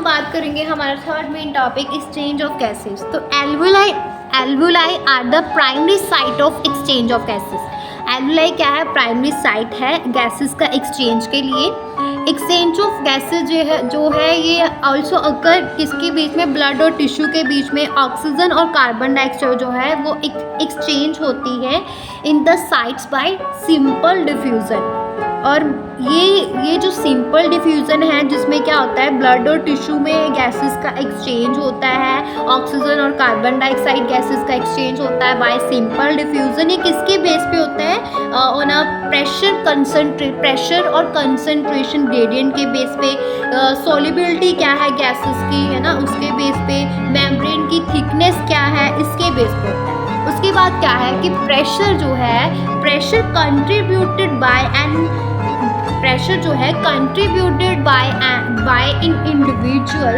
बात करेंगे हमारा third main topic exchange of gases. तो alveoli are the primary site of exchange of gases. Alveoli क्या है? प्राइमरी साइट है गैसेस का एक्सचेंज के लिए। एक्सचेंज ऑफ गैसेस जो है ये ऑल्सो अकर किसके बीच में? ब्लड और टिश्यू के बीच में ऑक्सीजन और कार्बन डाइऑक्साइड जो है वो एक्सचेंज होती है in the sites bye simple diffusion. और ये जो सिंपल डिफ्यूज़न है जिसमें क्या होता है, ब्लड और टिश्यू में गैसेस का एक्सचेंज होता है, ऑक्सीजन और कार्बन डाइऑक्साइड गैसेस का एक्सचेंज होता है बाय सिंपल डिफ्यूज़न। ये किसके बेस पे होता है? ऑन अ प्रेशर और कंसंट्रेशन ग्रेडियंट के बेस पे। सॉल्युबिलिटी क्या है गैसेस की, है ना, उसके बेस पे। मेम्ब्रेन की थिकनेस क्या है, इसके बेस पे होता है। उसके बाद क्या है कि प्रेशर जो है, pressure contributed bye in individual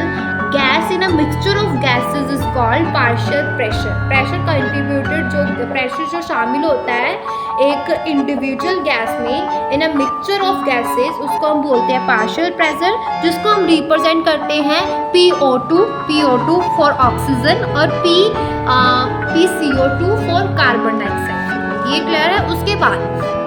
gas in a mixture of gases is called partial pressure. Pressure contributed जो प्रेशर जो शामिल होता है एक इंडिविजुअल गैस में इन अ मिक्सचर ऑफ गैसेस, उसको हम बोलते हैं पार्शियल प्रेशर, जिसको हम रिप्रेजेंट करते हैं PO2 फॉर ऑक्सीजन और PCO2 फॉर कार्बन डाइऑक्साइड। ये क्लियर है? उसके बाद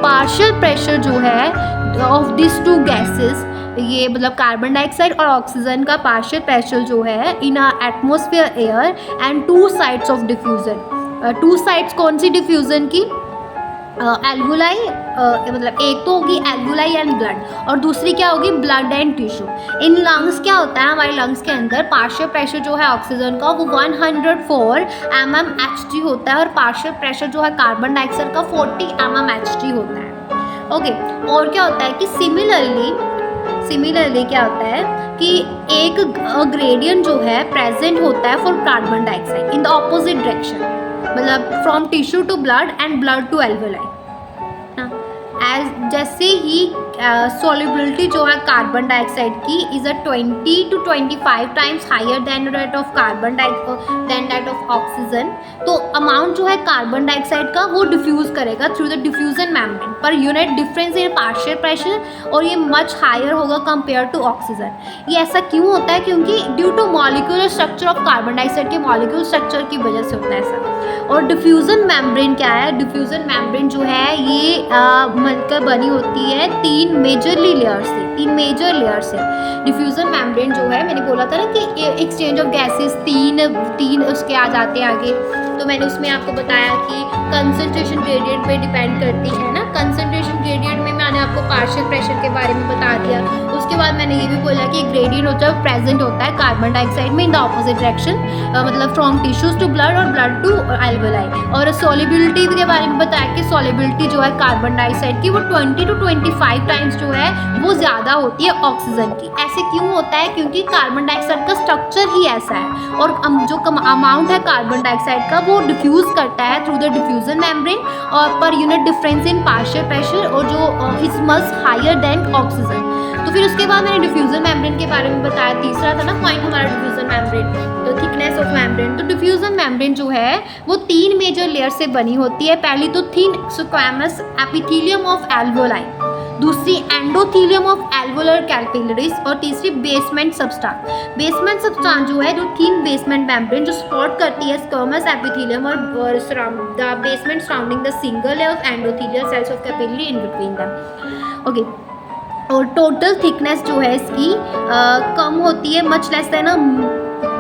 पार्शियल प्रेशर जो है ऑफ दिस टू गैसेस, ये मतलब कार्बन डाइऑक्साइड और ऑक्सीजन का पार्शियल प्रेशर जो है इन atmosphere air and two sides of diffusion. Two sides कौन सी डिफ्यूज़न की? एल्वुलाई, मतलब एक तो होगी एल्वुलाई एंड ब्लड और दूसरी क्या होगी? Blood and tissue. In lungs क्या होता है? हमारे लंग्स के अंदर पार्शियल प्रेशर जो है ऑक्सीजन का वो 104 mmHg होता है और पार्शियल प्रेशर जो है कार्बन डाइऑक्साइड का 40 mmHg होता है। ओके, और क्या होता है कि सिमिलरली क्या होता है कि एक ग्रेडियंट जो है प्रेजेंट होता है for carbon dioxide in the opposite direction, मतलब from tissue to blood and blood to alveoli. जैसे ही सॉल्युबिलिटी जो है कार्बन डाइऑक्साइड की is 20 to 25 times higher than that of oxygen, तो अमाउंट जो है कार्बन डाइऑक्साइड का वो डिफ्यूज़ करेगा through the diffusion membrane per unit difference in partial pressure, और ये मच हायर होगा कंपेयर टू ऑक्सीजन। ये ऐसा क्यों होता है? क्योंकि due to molecular structure of carbon dioxide के मॉलिक्यूलर स्ट्रक्चर की वजह से होता है ऐसा। और डिफ्यूजन मेम्ब्रेन क्या है? डिफ्यूजन मेम्ब्रेन जो है ये मिलकर बनी होती है तीन मेजर लेयर से। डिफ्यूजन मेम्ब्रेन जो है, मैंने बोला था ना कि एक्सचेंज ऑफ गैसेस तीन उसके आ जाते हैं आगे, तो मैंने उसमें आपको बताया कि कंसंट्रेशन ग्रेडियंट पे डिपेंड करती है ना। कंसंट्रेशन ग्रेडियंट में मैंने आपको पार्शियल प्रेशर के बारे में बता दिया। उसके बाद मैंने ये भी बोला कि ग्रेडियंट होता है प्रेजेंट होता है कार्बन डाइऑक्साइड में इन द ऑपोजिट डायरेक्शन, मतलब फ्रॉम टिश्यूज टू ब्लड और ब्लड टू एल्वुलाई। और सॉल्युबिलिटी के बारे में बताया कि सॉल्युबिलिटी जो है कार्बन डाइऑक्साइड की वो 20 to 25 टाइम्स जो है वो ज़्यादा होती है ऑक्सीजन की। ऐसे क्यों होता है? क्योंकि कार्बन डाइऑक्साइड का स्ट्रक्चर ही ऐसा है और जो अमाउंट है कार्बन डाइऑक्साइड का वो डिफ्यूज़ करता है थ्रू द डिफ्यूजन मेम्ब्रेन और per unit difference in partial pressure, और जो is much higher than oxygen. तो फिर उसके बाद मैंने डिफ्यूजन मेम्ब्रेन के बारे में बताया, तीसरा था ना पॉइंट हमारा डिफ्यूजन मेम्ब्रेन, तो थिकनेस ऑफ मेम्ब्रेन। तो डिफ्यूजन मेम्ब्रेन जो है वो तीन मेजर लेयर से बनी होती है। पहली तो thin squamous epithelium of alveoli, दूसरी एंडोथेलियम ऑफ एल्वुलर कैपिलरीज और तीसरी बेसमेंट सब्सटेंस। बेसमेंट सब्सटेंस जो है जो थिन बेसमेंट मेम्ब्रेन जो सपोर्ट करती है स्क्वैमस एपिथेलियम और the basement surrounding the single layer of endothelial cells of capillary in between them. Okay, और टोटल थिकनेस जो है इसकी कम होती है, मच लेस देन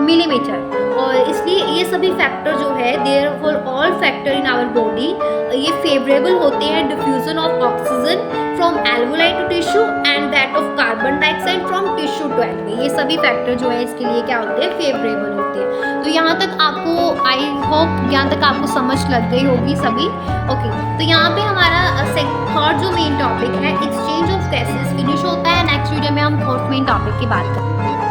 मिलीमीटर, और इसलिए ये सभी फैक्टर जो है there for all factor in our body ये फेवरेबल होते हैं diffusion of oxygen from alveoli to tissue and that of carbon dioxide from tissue to alveoli. ये सभी फैक्टर जो है इसके लिए क्या होते हैं? फेवरेबल होते हैं। तो यहाँ तक आपको आई होप यहाँ तक आपको समझ लग गई होगी सभी। ओके, तो यहाँ पे हमारा थर्ड जो मेन टॉपिक है एक्सचेंज ऑफ गैसेस फिनिश होता है। नेक्स्ट वीडियो में हम फोर्थ मेन टॉपिक की बात करेंगे।